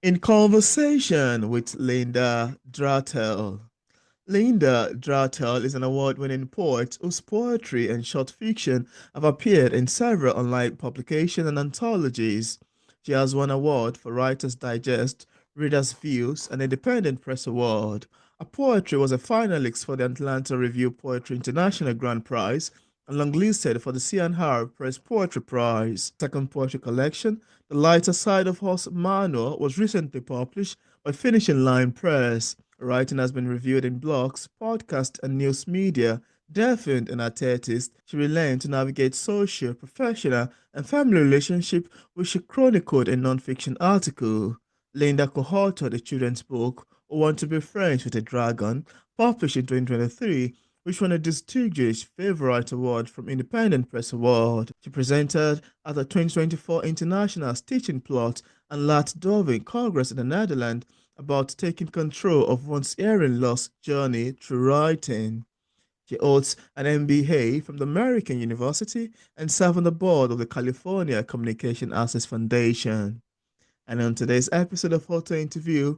In conversation with Linda Drattell. Linda Drattell is an award-winning poet whose poetry and short fiction have appeared in several online publications and anthologies. She has won award for Writer's Digest, Reader's Views, and Independent Press Award. Her poetry was a finalist for the Atlanta Review Poetry International Grand Prize and longlisted for the C&R Press Poetry Prize. Second poetry collection, The Lighter Side of Horse Manor, was recently published by Finishing Line Press. Writing has been reviewed in blogs, podcasts, and news media. Deafened and artist, she relearned to navigate social, professional, and family relationships, which she chronicled in non-fiction article. Linda co-authored a children's book, Who Want to Be Friends with a Dragon, published in 2023, which won a distinguished Favorite Award from Independent Press Award. She presented at the 2024 International Stitching Plot and Laat Doving Congress in the Netherlands about taking control of one's hearing loss journey through writing. She holds an MBA from the American University and serves on the board of the California Communication Access Foundation. And on today's episode of Auto Interview,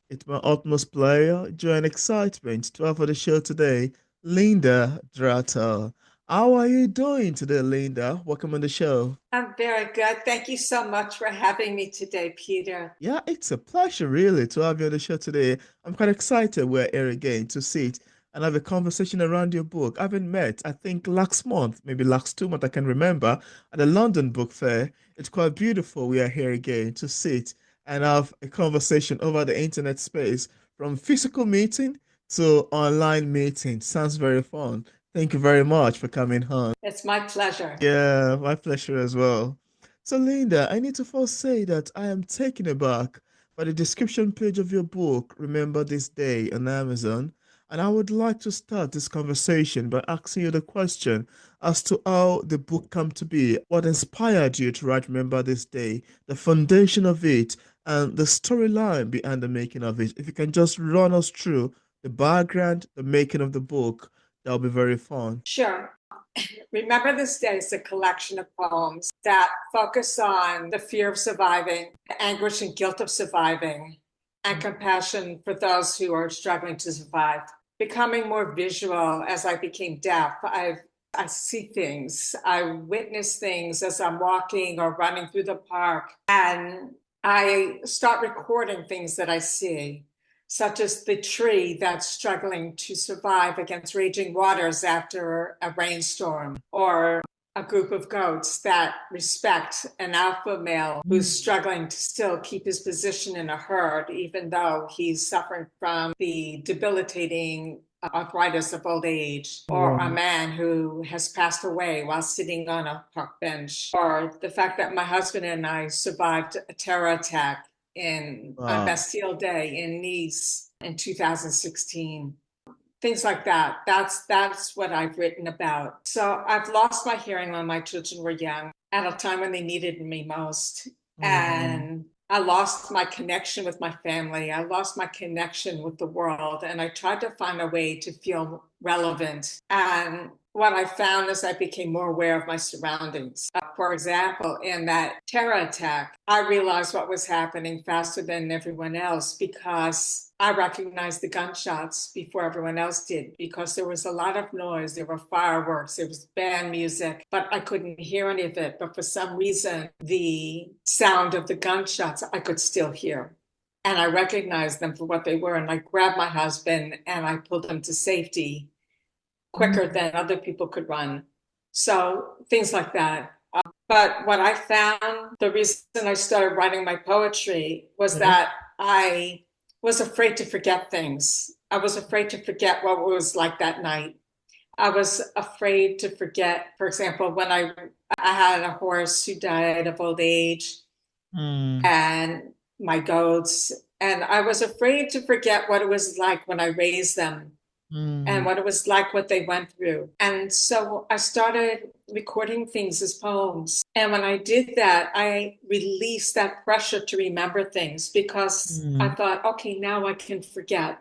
it's my utmost pleasure, joy, and excitement to have on the show today Linda Drattell. How are you doing today, Linda? Welcome on the show. I'm very good. Thank you so much for having me today, Peter. Yeah, it's a pleasure, really, to have you on the show today. I'm quite excited we're here again to sit and have a conversation around your book. I haven't met, I think, last month, maybe last 2 months, I can remember, at the London Book Fair. It's quite beautiful we are here again to sit and have a conversation over the internet space from physical meeting to online meeting. Sounds very fun. Thank you very much for coming on. It's my pleasure. Yeah, my pleasure as well. So, Linda, I need to first say that I am taken aback by the description page of your book, Remember This Day, on Amazon. And I would like to start this conversation by asking you the question as to how the book came to be, what inspired you to write Remember This Day, the foundation of it, and the storyline behind the making of it. If you can just run us through the background, the making of the book, that'll be very fun. Sure. Remember This Day is a collection of poems that focus on the fear of surviving, the anguish and guilt of surviving, and compassion for those who are struggling to survive. Becoming more visual as I became deaf, I see things, I witness things as I'm walking or running through the park, and I start recording things that I see, such as the tree that's struggling to survive against raging waters after a rainstorm, or a group of goats that respect an alpha male who's struggling to still keep his position in a herd, even though he's suffering from the debilitating arthritis of old age, or a man who has passed away while sitting on a park bench, or the fact that my husband and I survived a terror attack on Wow. Bastille Day in Nice in 2016. Things like that. That's what I've written about. So I've lost my hearing when my children were young, at a time when they needed me most. Mm. And I lost my connection with my family. I lost my connection with the world. And I tried to find a way to feel relevant. And what I found is I became more aware of my surroundings. For example, in that terror attack, I realized what was happening faster than everyone else because I recognized the gunshots before everyone else did, because there was a lot of noise. There were fireworks, there was band music, but I couldn't hear any of it. But for some reason, the sound of the gunshots I could still hear. And I recognized them for what they were. And I grabbed my husband and I pulled him to safety quicker than other people could run. So things like that. But what I found, the reason I started writing my poetry was Yeah. that I was afraid to forget things. I was afraid to forget what it was like that night. I was afraid to forget, for example, when I had a horse who died of old age, Mm. and my goats, and I was afraid to forget what it was like when I raised them and Mm. what it was like, what they went through. And so I started recording things as poems. And when I did that, I released that pressure to remember things because I Mm. thought, okay, now I can forget.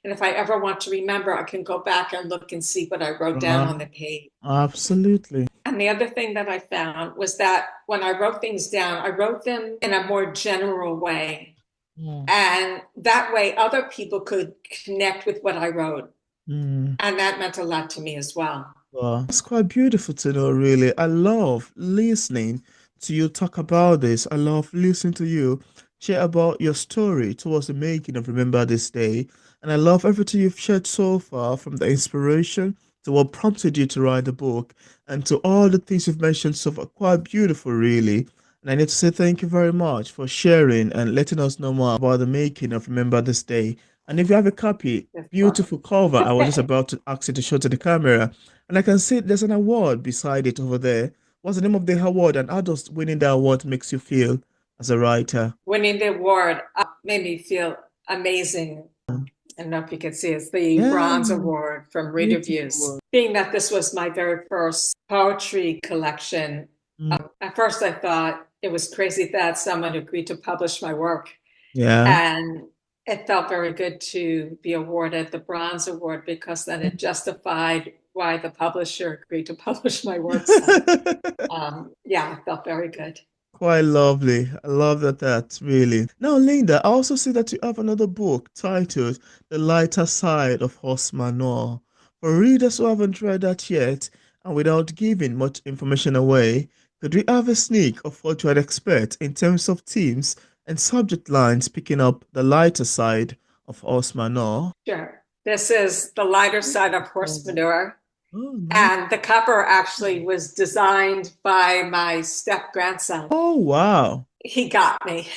And if I ever want to remember, I can go back and look and see what I wrote down on the page. Absolutely. And the other thing that I found was that when I wrote things down, I wrote them in a more general way. Mm. And that way other people could connect with what I wrote. Mm. And that meant a lot to me as well. Wow. It's quite beautiful to know, really. I love listening to you talk about this. I love listening to you share about your story towards the making of Remember This Day. And I love everything you've shared so far, from the inspiration to what prompted you to write the book and to all the things you've mentioned so far. Quite beautiful, really. And I need to say thank you very much for sharing and letting us know more about the making of Remember This Day. And if you have a copy, Yes, well, beautiful cover, I was just about to ask you to show to the camera. And I can see there's an award beside it over there. What's the name of the award, and how does winning the award makes you feel as a writer? winning the award made me feel amazing. I don't know if you can see it's the Yeah, Bronze Award from Reader Views. beautiful. Being that this was my very first poetry collection, Mm, at first I thought it was crazy that someone agreed to publish my work. yeah. And it felt very good to be awarded the Bronze Award because then it justified why the publisher agreed to publish my work. So, yeah, it felt very good. Quite lovely. I love that, really. Now, Linda, I also see that you have another book titled The Lighter Side of Horse Manure. For readers who haven't read that yet, and without giving much information away, could we have a sneak of what you would expect in terms of themes and subject lines picking up the lighter side of horse manure? Sure. This is the lighter side of horse manure. Oh, nice. And the cover actually was designed by my step grandson. Oh, wow. He got me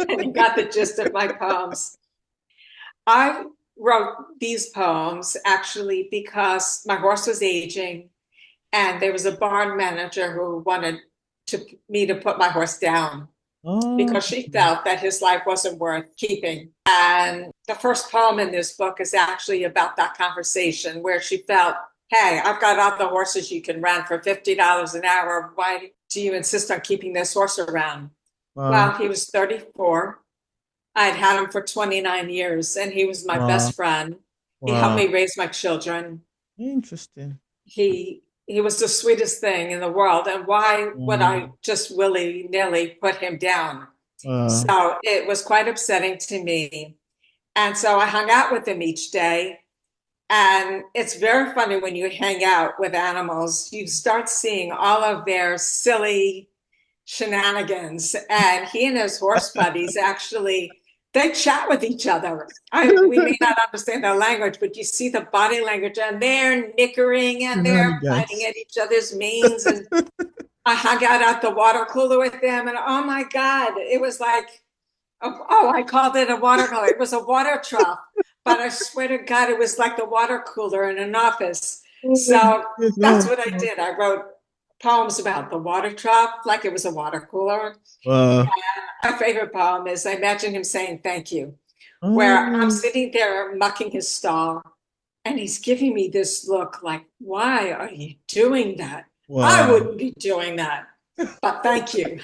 and he got the gist of my poems. I wrote these poems actually because my horse was aging and there was a barn manager who wanted me to put my horse down Oh, because she felt that his life wasn't worth keeping. And the first poem in this book is actually about that conversation where she felt, hey, I've got other horses you can rent for $50 an hour. Why do you insist on keeping this horse around? wow. Well, he was 34. I'd had him for 29 years and he was my Wow. best friend. He helped Wow. me raise my children. Interesting. He was the sweetest thing in the world. And why would I Wow. just willy-nilly put him down? Wow. So it was quite upsetting to me. And so I hung out with him each day. And it's very funny when you hang out with animals, you start seeing all of their silly shenanigans. And he and his horse buddies actually they chat with each other. We may not understand their language, but you see the body language, and they're nickering and they're biting Shenanigans. at each other's manes. And I hung out at the water cooler with them, and oh my God, it was like, oh, I called it a water cooler. It was a water trough, but I swear to God, it was like the water cooler in an office. Oh my So goodness. that's Oh, what I God. did. I wrote poems about the water trough, like it was a water cooler. Wow. My favorite poem is I imagine him saying thank you, where I'm Oh, sitting there mucking his stall and he's giving me this look like, why are you doing that? I wow. wouldn't be doing that, but thank you.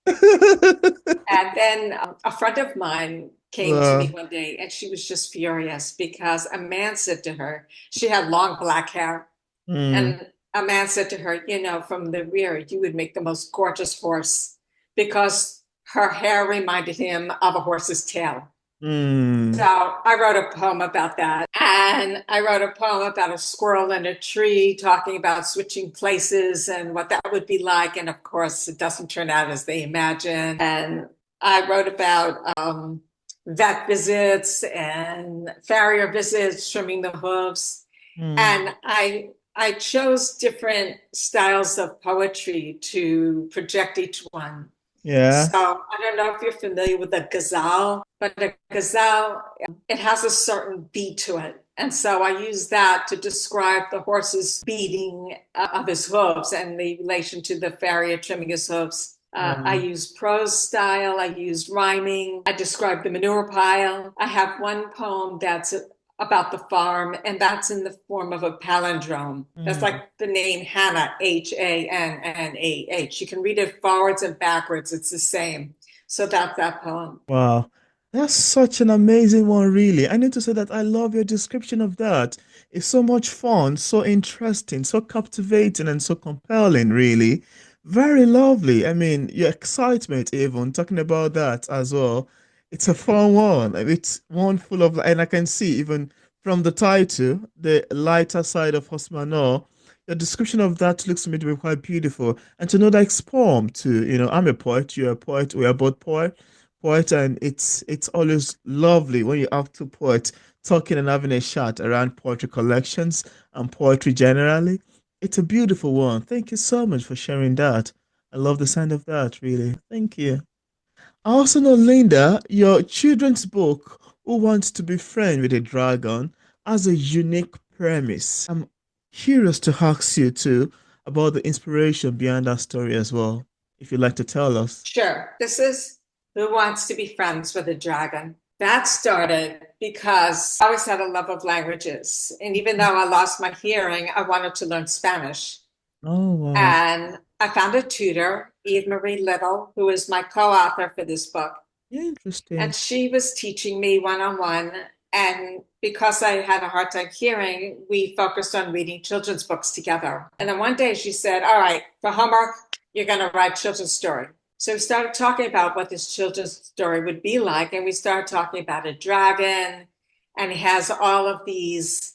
And then a friend of mine came to me Wow. one day and she was just furious because a man said to her, she had long black hair, Mm, and a man said to her, from the rear, you would make the most gorgeous horse because her hair reminded him of a horse's tail. So mm. I wrote a poem about that. And I wrote a poem about a squirrel in a tree talking about switching places and what that would be like. And of course, it doesn't turn out as they imagine. And I wrote about vet visits and farrier visits, trimming the hooves. Mm. And I chose different styles of poetry to project each one. Yeah. So I don't know if you're familiar with a ghazal, but a ghazal, it has a certain beat to it. And so I use that to describe the horse's beating of his hooves and the relation to the farrier trimming his hooves. I Wow. use prose style, I used rhyming, I describe the manure pile. I have one poem that's about the farm, and that's in the form of a palindrome. That's Mm. like the name Hannah, Hannah. You can read it forwards and backwards, it's the same. So that's that poem. Wow. That's such an amazing one, really. I need to say that I love your description of that. It's so much fun, so interesting, so captivating, and so compelling, really. Very lovely. I mean, your excitement, even talking about that as well. It's a fun one. And it's one full of, and I can see even from the title, the lighter side of Hosmanor, the description of that looks to me to be quite beautiful. And to know that it's poem too. I'm a poet, you're a poet, we are both poet, and it's always lovely when you have two poets talking and having a chat around poetry collections and poetry generally. It's a beautiful one. Thank you so much for sharing that. I love the sound of that, really. Thank you. I also know, Linda, your children's book, Who Wants to Be Friends with a Dragon, has a unique premise. I'm curious to ask you too about the inspiration behind that story as well, if you'd like to tell us. Sure. This is Who Wants to Be Friends with a Dragon. That started because I always had a love of languages. And even though I lost my hearing, I wanted to learn Spanish. Oh, wow. And I found a tutor, Eve Marie Little, who is my co-author for this book. And Interesting. she was teaching me one-on-one. And because I had a hard time hearing, we focused on reading children's books together. And then one day she said, all right, for homework, you're going to write children's story. So we started talking about what this children's story would be like. And we started talking about a dragon, and he has all of these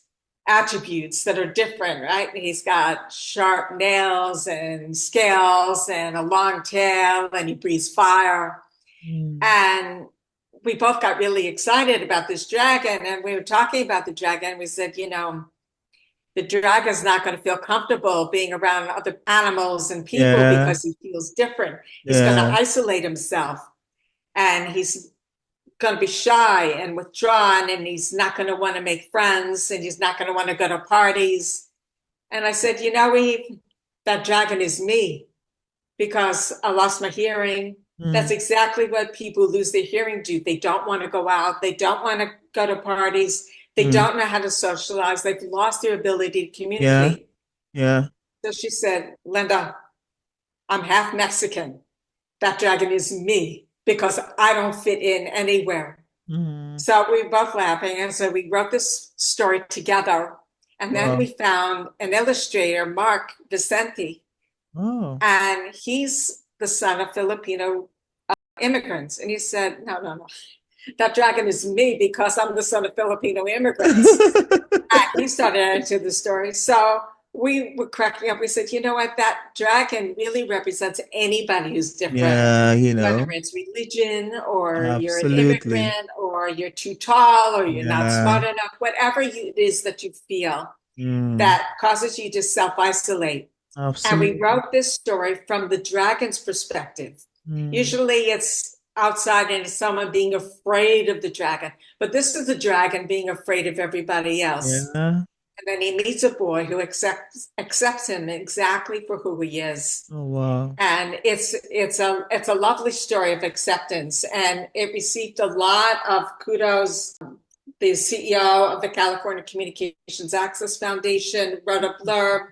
attributes that are different, right? He's got sharp nails and scales and a long tail, and he breathes fire. Mm. And we both got really excited about this dragon. And we were talking about the dragon. We said, the dragon's not going to feel comfortable being around other animals and people Yeah, because he feels different. He's going to yeah. isolate himself, and he's going to be shy and withdrawn, and he's not going to want to make friends, and he's not going to want to go to parties. And I said, Eve, that dragon is me because I lost my hearing. That's Mm, exactly what people who lose their hearing do. They don't want to go out. They don't want to go to parties. They mm. don't know how to socialize. They've lost their ability to Yeah, communicate. yeah. So she said, Linda, I'm half Mexican. That dragon is me because I don't fit in anywhere. Mm. So we were both laughing. And so we wrote this story together. And then Wow. we found an illustrator, Mark Vicente, Oh. and he's the son of Filipino immigrants. And he said, no, no, no, that dragon is me because I'm the son of Filipino immigrants. And he started into the story. So we were cracking up. We said, you know what? That dragon really represents anybody who's different, Yeah, whether it's religion or you're an absolutely. immigrant or you're too tall or you're not Yeah. smart enough, whatever it is that you feel Mm, that causes you to self isolate. And we absolutely. wrote this story from the dragon's perspective. Mm, Usually it's outside and it's someone being afraid of the dragon, but this is the dragon being afraid of everybody else. yeah. And then he meets a boy who accepts him exactly for who he is. Oh, wow. And it's a lovely story of acceptance. And it received a lot of kudos. The CEO of the California Communications Access Foundation wrote a blurb,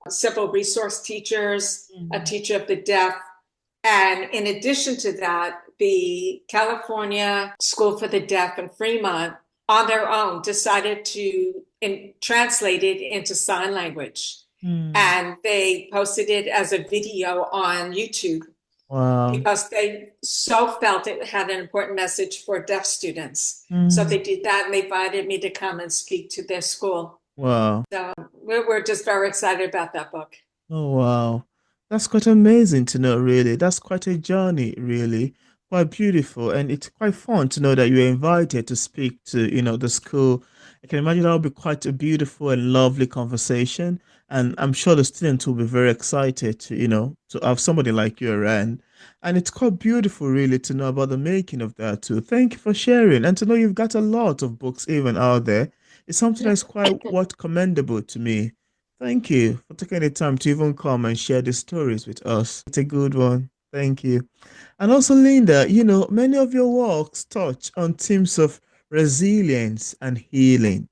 several resource teachers, a Mm, teacher of the deaf. And in addition to that, the California School for the Deaf in Fremont, on their own, decided to translate it into sign language. mm. And they posted it as a video on YouTube Wow. because they so felt it had an important message for deaf students. So Mm, they did that, and they invited me to come and speak to their school. wow. So we're just very excited about that book. Oh, wow. That's quite amazing to know, really. That's quite a journey, really. Quite beautiful. And it's quite fun to know that you were invited to speak to, the school. I can imagine that will be quite a beautiful and lovely conversation. And I'm sure the students will be very excited to, to have somebody like you around. And it's quite beautiful, really, to know about the making of that too. Thank you for sharing. And to know you've got a lot of books even out there. It's something that's quite what commendable to me. Thank you for taking the time to even come and share the stories with us. It's a good one. Thank you. And also, Linda, many of your works touch on themes of resilience and healing.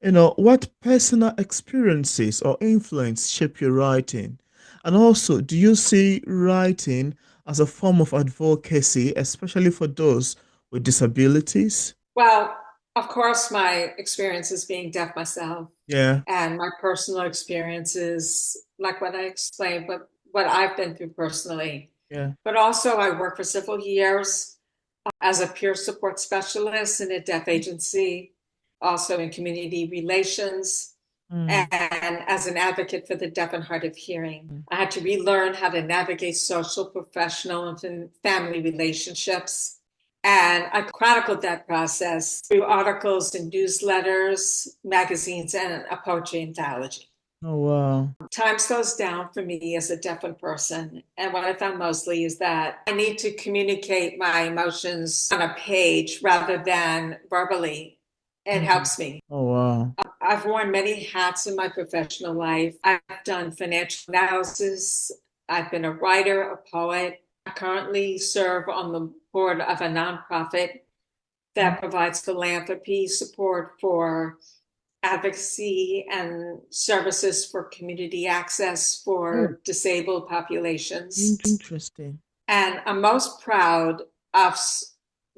What personal experiences or influence shape your writing? And also, do you see writing as a form of advocacy, especially for those with disabilities? Well, of course, my experiences being deaf myself Yeah, and my personal experiences, like what I explained, but what I've been through personally. yeah. But also, I worked for several years as a peer support specialist in a deaf agency, also in community relations, Mm. and as an advocate for the deaf and hard of hearing. I had to relearn how to navigate social, professional, and family relationships. And I chronicled that process through articles in newsletters, magazines, and a poetry anthology. Oh, wow. Time slows down for me as a deaf person. And what I found mostly is that I need to communicate my emotions on a page rather than verbally. It Mm. helps me. Oh, wow. I've worn many hats in my professional life. I've done financial analysis. I've been a writer, a poet. I currently serve on the board of a nonprofit that provides philanthropy support for advocacy and services for community access Oh, for disabled populations. interesting. And I'm most proud of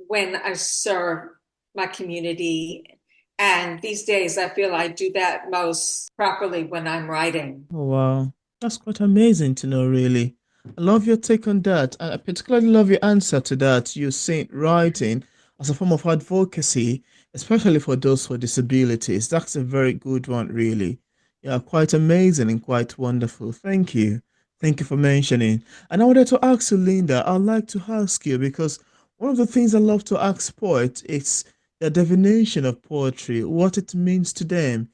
when I serve my community. And these days, I feel I do that most properly when I'm writing. Oh, wow. That's quite amazing to know, really. I love your take on that. And I particularly love your answer to that. You saying writing as a form of advocacy, especially for those with disabilities. That's a very good one, really. Yeah, quite amazing and quite wonderful. Thank you. Thank you for mentioning. And I wanted to ask you, Linda, I'd like to ask you because one of the things I love to ask poets is the definition of poetry, what it means to them.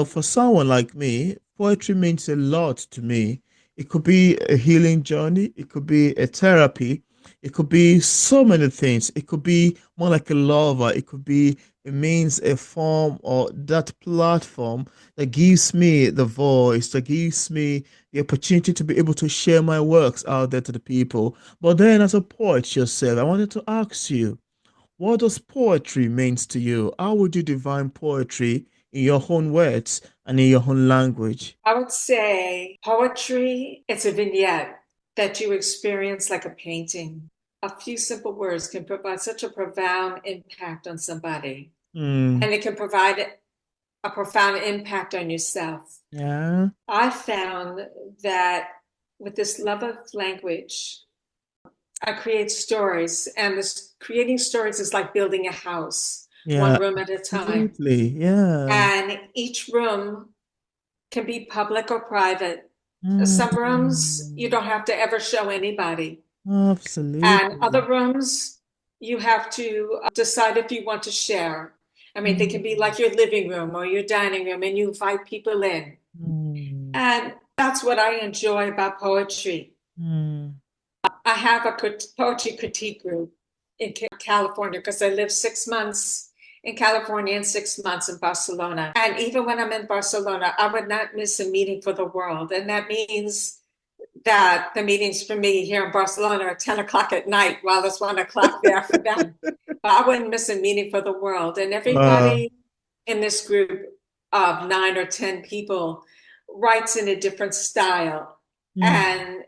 For someone like me, poetry means a lot to me. It could be a healing journey, it could be a therapy, it could be so many things. It could be more like a lover, it means a form or that platform that gives me the voice, that gives me the opportunity to be able to share my works out there to the people. But then, as a poet yourself, I wanted to ask you, what does poetry means to you? How would you define poetry in your own words and in your own language? I would say poetry, it's a vignette that you experience like a painting. A few simple words can provide such a profound impact on somebody, Hmm. and it can provide a profound impact on yourself. Yeah. I found that with this love of language, I create stories, and this creating stories is like building a house, one Yeah. room at a time. Absolutely. Yeah. And each room can be public or private. Some rooms you Mm. don't have to ever show anybody, and other Absolutely. rooms you have to decide if you want to share. I mean, they can be Mm. like your living room or your dining room, and you invite people in. Mm. And that's what I enjoy about poetry. Mm. I have a poetry critique group in California because I lived 6 months in California and 6 months in Barcelona. And even when I'm in Barcelona, I would not miss a meeting for the world. And that means that the meetings for me here in Barcelona are 10 o'clock at night, while it's 1 o'clock there for them. But I wouldn't miss a meeting for the world. And Wow. everybody in this group of 9 or 10 people writes in a different style. Mm. And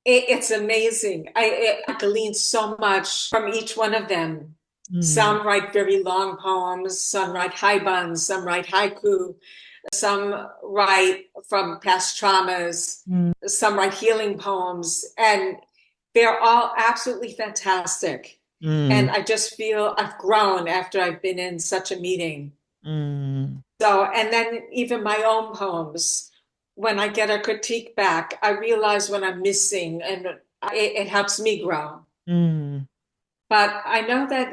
it's amazing. I glean so much from each one of them. Mm. Some write very long poems, some write haibans, some write haiku, some write from past traumas, Mm. some write healing poems, and they're all absolutely fantastic. And Mm. I just feel I've grown after I've been in such a meeting. Mm. So, and then even my own poems, when I get a critique back, I realize what I'm missing, and it helps me grow. Mm. But I know that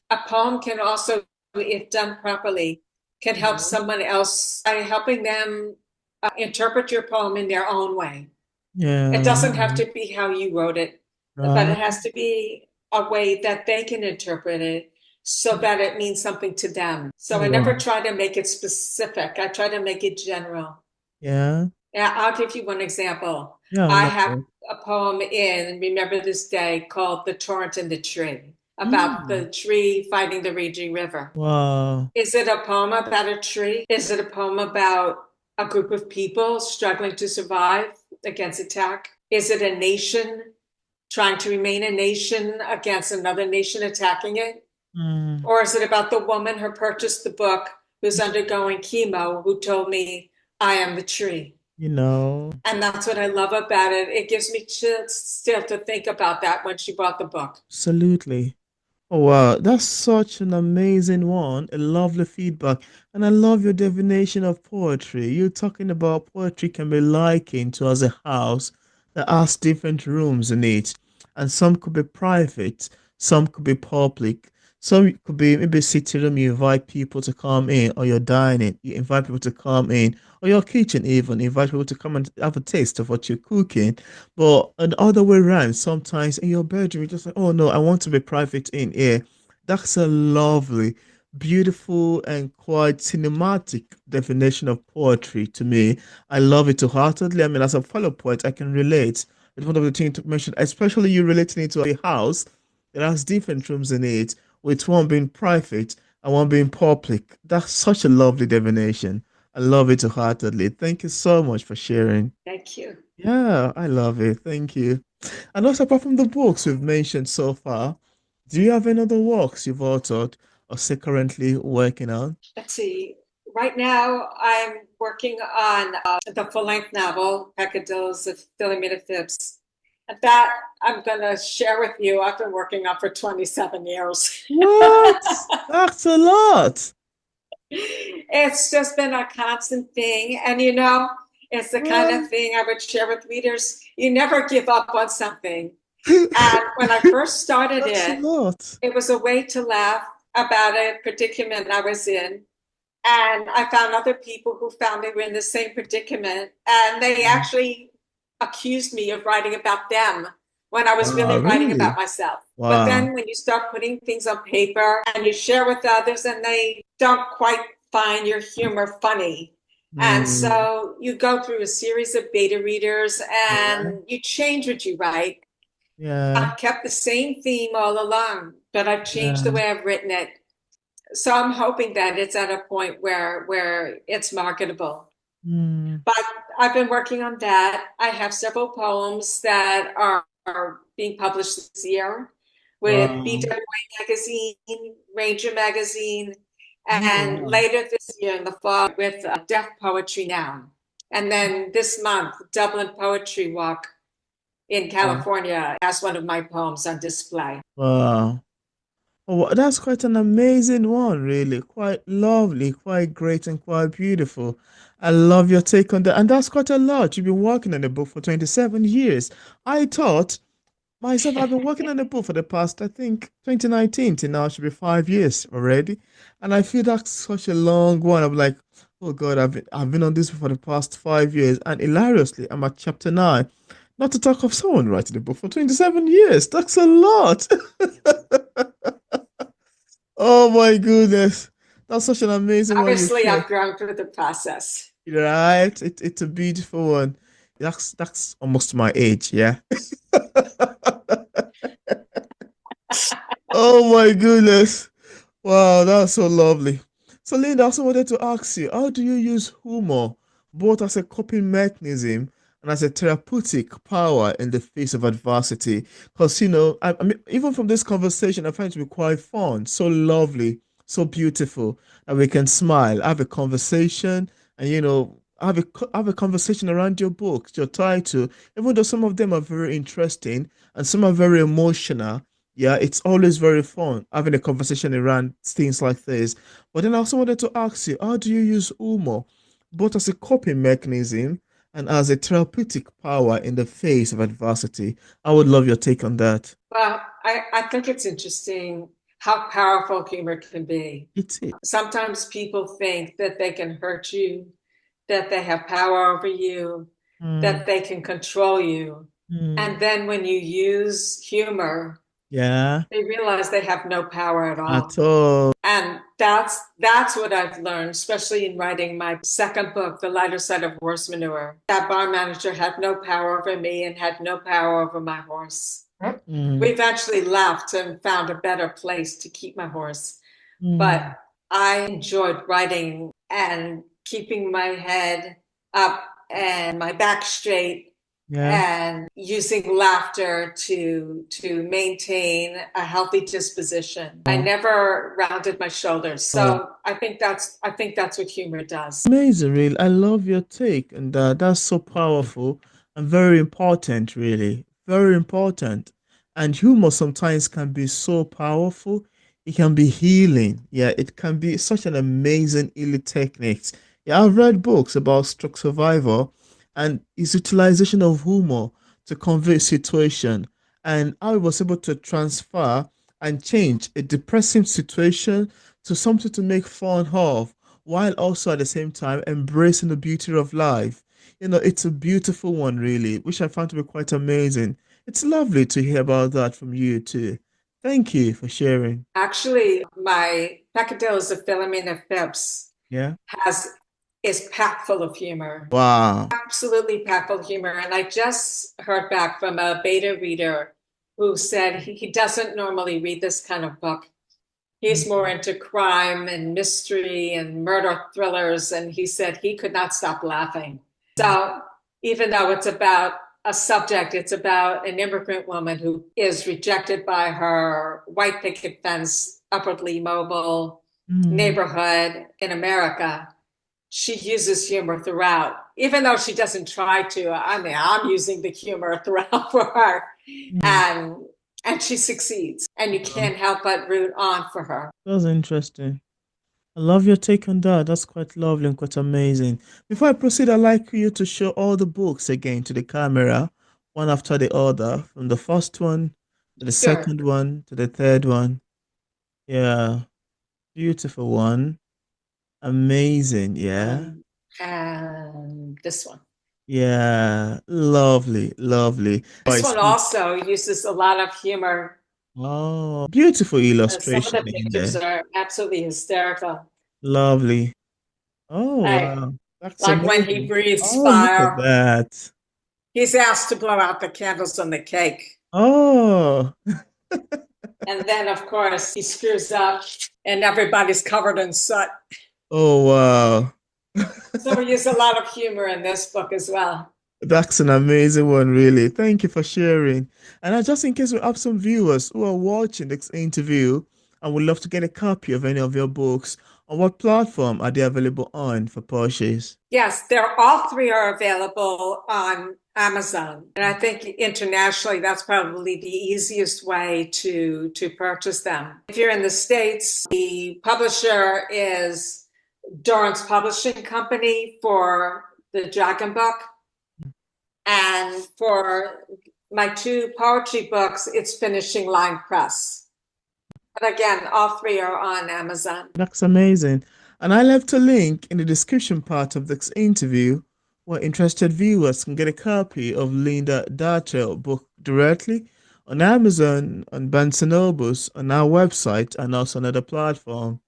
a poem can also, if done properly, can help Yeah. someone else by helping them interpret your poem in their own way. It Yeah. doesn't have to be how you wrote it, but Right. it has to be a way that they can interpret it so that it means something to them. So Oh, I never wow. try to make it specific. I try to make it general. Yeah. Yeah, I'll give you one example. Yeah, I I love have it. a poem in Remember This Day called The Torrent and the Tree, about Mm. the tree fighting the raging river. Wow. Is it a poem about a tree? Is it a poem about a group of people struggling to survive against attack? Is it a nation trying to remain a nation against another nation attacking it? Mm. Or is it about the woman who purchased the book who's undergoing chemo who told me, I am the tree? You know, And that's what I love about it. It gives me chills still to think about that when she bought the book. absolutely. Oh wow, that's such an amazing one. A lovely feedback. And I love your definition of poetry. You're talking about poetry can be likened to as a house that has different rooms in it. And some could be private, some could be public, some could be maybe sitting room, you invite people to come in, or you're dining, you invite people to come in, or your kitchen even, invite people to come and have a taste of what you're cooking. But the other way around, sometimes in your bedroom, you're just like, oh no, I want to be private in here. That's a lovely, beautiful, and quite cinematic definition of poetry to me. I love it wholeheartedly. I mean, as a fellow poet, I can relate. It's one of the things to mention, especially you relating it to a house that has different rooms in it, with one being private and one being public. That's such a lovely definition. I love it wholeheartedly. Thank you so much for sharing. Thank you. Yeah, I love it. Thank you. And also, apart from the books we've mentioned so far, do you have any other works you've authored or say currently working on? Let's see. Right now, I'm working on the full-length novel, Peccadillos of Philomena Phipps. And that I'm going to share with you. I've been working on for 27 years. What? That's a lot. It's just been a constant thing. And it's the kind of What? thing I would share with readers. You never give up on something. And when I first started That's a it, lot. it was a way to laugh about a predicament I was in. And I found other people who found they were in the same predicament. And they Mm. actually accused me of writing about them when I was Wow, really writing about really? myself. But Wow. then when you start putting things on paper and you share with others and they don't quite find your humor funny. And Mm, so you go through a series of beta readers yeah, and you change what you write. yeah, I've kept the same theme all along, but I've changed the yeah. way I've written it. So I'm hoping that it's at a point where it's marketable. Mm, But I've been working on that. I have several poems that are being published this year with wow. BWA Magazine, Ranger Magazine, Oh, and wow. later this year in the fall with Deaf Poetry Now. And then this month, Dublin Poetry Walk in Wow. California has one of my poems on display. Wow. Oh, that's quite an amazing one, really. Quite lovely, quite great, and quite beautiful. I love your take on that. And that's quite a lot. You've been working on the book for 27 years. I thought myself, I've been working on the book for the past, I think, 2019 till now should be 5 years already. And I feel that's such a long one. I'm like, oh God, I've been on this for the past 5 years. And hilariously, I'm at chapter 9. Not to talk of someone writing a book for 27 years. That's a lot. Oh my goodness. That's such an amazing one you Obviously, share. I've grown through the process. Right? It's a beautiful one. That's almost my age, yeah. Oh my goodness. Wow, that's so lovely. So, Linda, I also wanted to ask you, how do you use humor both as a coping mechanism and as a therapeutic power in the face of adversity? Because, I mean, even from this conversation, I find it to be quite fun, so lovely, so beautiful, and we can smile, have a conversation, and, have a conversation around your books, your title, even though some of them are very interesting and some are very emotional. Yeah, it's always very fun having a conversation around things like this. But then I also wanted to ask you, how do you use humor, both as a coping mechanism and as a therapeutic power in the face of adversity? I would love your take on that. Well, I think it's interesting how powerful humor can be. It's it. Sometimes people think that they can hurt you, that they have power over you, Mm, that they can control you. mm, And then when you use humor, yeah, they realize they have no power at at all. all. And that's what I've learned, especially in writing my second book, The Lighter Side of Horse Manure. That barn manager had no power over me and had no power over my horse. We Mm, eventually left and found a better place to keep my horse. mm, But I enjoyed writing and keeping my head up and my back straight yeah. and using laughter to maintain a healthy disposition. I Oh, never rounded my shoulders. oh. So I think that's what humor does. Amazing, really. I love your take, and that's so powerful and very important, really. Very important. And humor sometimes can be so powerful. It can be healing. Yeah, it can be such an amazing healing technique. Yeah, I've read books about stroke survival and its utilization of humor to convey situation and how it was able to transfer and change a depressing situation to something to make fun of, while also at the same time embracing the beauty of life. It's a beautiful one, really, which I found to be quite amazing. It's lovely to hear about that from you too. Thank you for sharing. Actually, my Peccadillos of Philomena Phipps Yeah. has is packed full of humor, Wow. absolutely packed full of humor. And I just heard back from a beta reader who said he doesn't normally read this kind of book. He's more Mhm. into crime and mystery and murder thrillers, and he said he could not stop laughing. So even though it's about a subject, it's about an immigrant woman who is rejected by her white picket fence, upwardly mobile Mm. neighborhood in America. She uses humor throughout, even though she doesn't try to. I mean, I'm using the humor throughout for her, Mm. and and she succeeds, and you Wow. can't help but root on for her. That's interesting. I love your take on that. That's quite lovely and quite amazing. Before I proceed, I'd like you to show all the books again to the camera, one after the other, from the first one to the Sure. second one to the third one. Yeah, beautiful one. Amazing. Yeah. And this one. Yeah. Lovely. Lovely. This Voice. one also uses a lot of humor. Oh, beautiful Some of the illustration in pictures there. are absolutely hysterical. Lovely. Oh, Like, wow. That's like when he amazing. breathes Oh, look at fire, that. he's asked to blow out the candles on the cake. Oh, And then, of course, he screws up and everybody's covered in soot. oh, wow. So we use a lot of humor in this book as well. That's an amazing one, really. Thank you for sharing. And just in case we have some viewers who are watching this interview and would love to get a copy of any of your books, on what platform are they available on for purchase? Yes, they're all three are available on Amazon. And I think internationally, that's probably the easiest way to purchase them. If you're in the States, the publisher is Dorrance Publishing Company for the Dragon Book. And for my two poetry books, it's Finishing Line Press. But again, all three are on Amazon. That's amazing. And I left a link in the description part of this interview where interested viewers can get a copy of Linda Drattell book directly on Amazon, on Barnes& Nobles, on our website, and also on other platform.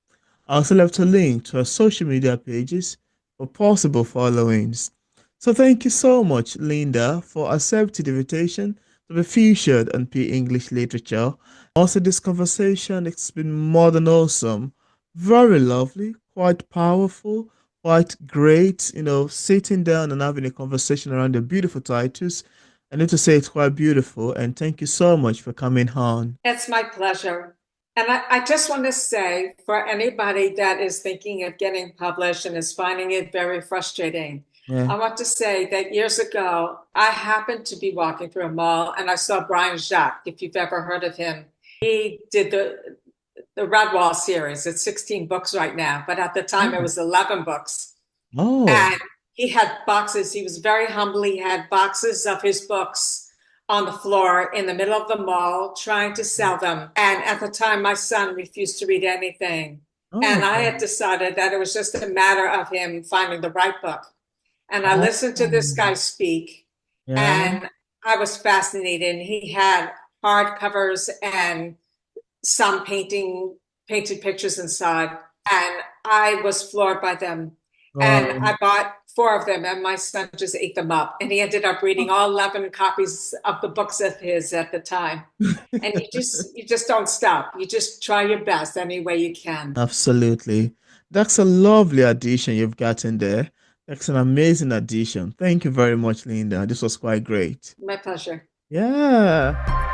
I also left a link to our social media pages for possible followings. So thank you so much, Linda, for accepting the invitation to be featured on P English Literature. Also, this conversation, it's been more than awesome. Very lovely, quite powerful, quite great, sitting down and having a conversation around the beautiful titles. I need to say it's quite beautiful, and thank you so much for coming on. It's my pleasure. And I just want to say for anybody that is thinking of getting published and is finding it very frustrating, Yeah. I want to say that years ago, I happened to be walking through a mall and I saw Brian Jacques, if you've ever heard of him. He did the Redwall series. It's 16 books right now, but at the time it Oh. was 11 books. Oh. And he had boxes. He was very humble. He had boxes of his books on the floor in the middle of the mall trying to sell them. And at the time, my son refused to read anything. And I Oh. had decided that it was just a matter of him finding the right book. And I Oh. listened to this guy speak, Yeah. and I was fascinated. And he had hardcovers and some painted pictures inside. And I was floored by them. And Wow. I bought four of them, and my son just ate them up. And he ended up reading all 11 copies of the books of his at the time. And you just don't stop. You just try your best any way you can. Absolutely. That's a lovely addition you've gotten there. That's an amazing addition. Thank you very much, Linda. This was quite great. My pleasure. Yeah.